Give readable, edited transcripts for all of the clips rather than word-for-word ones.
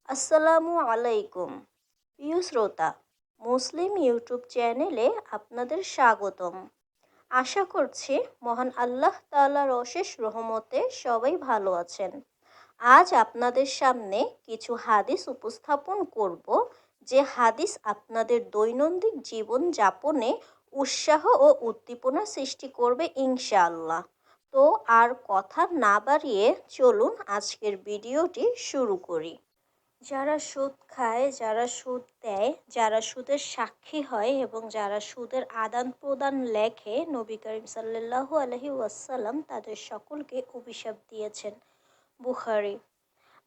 আসসালামু আলাইকুম। প্রিয় শ্রোতা, মুসলিম ইউটিউব চ্যানেলে আপনাদের স্বাগতম। আশা করছি মহান আল্লাহ তাআলার অশেষ রহমতে সবাই ভালো আছেন। আজ আপনাদের সামনে কিছু হাদিস উপস্থাপন করব, যে হাদিস আপনাদের দৈনন্দিন জীবন যাপনে উৎসাহ ও উদ্দীপনা সৃষ্টি করবে ইনশাআল্লাহ। তো আর কথা না বাড়িয়ে চলুন আজকের ভিডিওটি শুরু করি। যারা সুদ খায়, যারা সুদ দেয়, যারা সুদের সাক্ষী হয় এবং যারা সুদের আদান প্রদান লেখে, নবী করিম সাল্লাল্লাহু আলাইহি ওয়াসাল্লাম তাদের সকলকে অভিশাপ দিয়েছেন। বুখারী।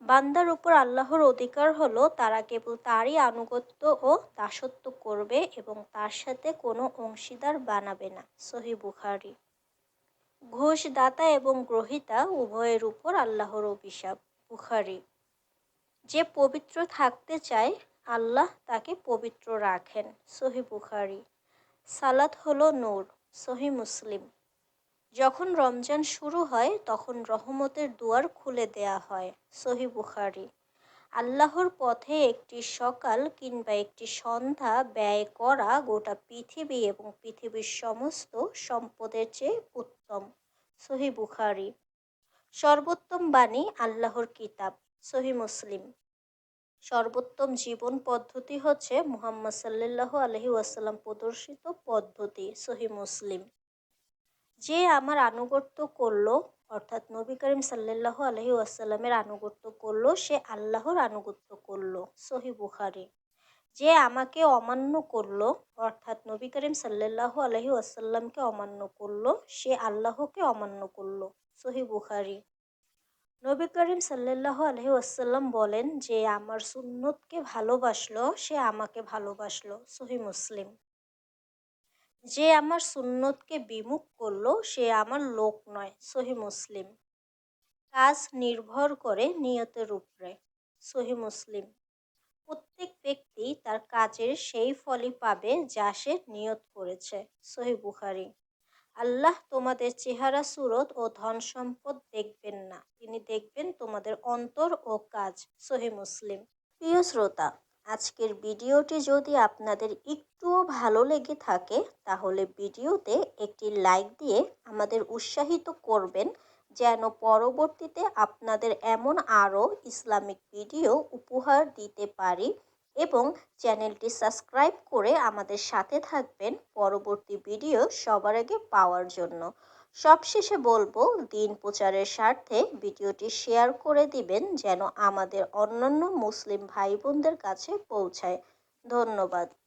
বান্দার উপর আল্লাহর অধিকার হলো তারা কেবল তারই আনুগত্য ও দাসত্ব করবে এবং তার সাথে কোনো অংশীদার বানাবে না। সহিহ বুখারী। ঘুষদাতা এবং গ্রহীতা উভয়ের উপর আল্লাহর অভিশাপ। বুখারী। যে পবিত্র থাকতে চায়, আল্লাহ তাকে পবিত্র রাখেন। সহিহ বুখারী। সালাত হলো নূর। সহিহ মুসলিম। যখন রমজান শুরু হয় তখন রহমতের দুয়ার খুলে দেয়া হয়। সহিহ বুখারী। আল্লাহর পথে একটি সকাল কিংবা একটি সন্ধ্যা ব্যয় করা গোটা পৃথিবী এবং পৃথিবীর সমস্ত সম্পদের চেয়ে উত্তম। সহিহ বুখারী। সর্বোত্তম বাণী আল্লাহর কিতাব। সহিহ মুসলিম। সর্বোত্তম জীবন পদ্ধতি হচ্ছে মুহাম্মদ সাল্লাল্লাহু আলাইহি ওয়াসাল্লাম প্রদর্শিত পদ্ধতি। সহিহ মুসলিম। যে আমার আনুগত্য করলো, অর্থাৎ নবী করিম সাল্লাল্লাহু আলাইহি ওয়াসাল্লামের আনুগত্য করলো, সে আল্লাহর আনুগত্য করলো। সহিহ বুখারী। যে আমাকে অমান্য করলো, অর্থাৎ নবী করিম সাল্লাল্লাহু আলাইহি ওয়াসাল্লামকে অমান্য করলো, সে আল্লাহকে অমান্য করলো। সহিহ বুখারী। নবী করিম সাল্লাল্লাহু আলাইহি ওয়াসাল্লাম বলেন, যে আমার সুন্নতকে ভালোবাসলো সে আমাকে ভালোবাসলো। সহিহ মুসলিম। যে আমার সুন্নতকে বিমুখ করলো সে আমার লোক নয়। সহিহ মুসলিম। কাজ নির্ভর করে নিয়তের উপরে। সহিহ মুসলিম। প্রত্যেক ব্যক্তি তার কাজের সেই ফলই পাবে যা সে নিয়ত করেছে। সহিহ বুখারী। আল্লাহ তোমাদের চেহারা সুরত ও ধন সম্পদ দেখবেন না, তিনি দেখবেন তোমাদের অন্তর ও কাজ। সহিহ মুসলিম। প্রিয় শ্রোতা, আজকের ভিডিওটি যদি আপনাদের একটুও ভালো লেগে থাকে তাহলে ভিডিওতে একটি লাইক দিয়ে আমাদের উৎসাহিত করবেন, যেন পরবর্তীতে আপনাদের এমন আরও ইসলামিক ভিডিও উপহার দিতে পারি, এবং চ্যানেলটি সাবস্ক্রাইব করে আমাদের সাথে থাকবেন পরবর্তী ভিডিও সবার আগে পাওয়ার জন্য। সবশেষে বলবো, দিন প্রচারের স্বার্থে ভিডিওটি শেয়ার করে দিবেন যেন আমাদের অন্যান্য মুসলিম ভাই বোনদের কাছে পৌঁছায়। ধন্যবাদ।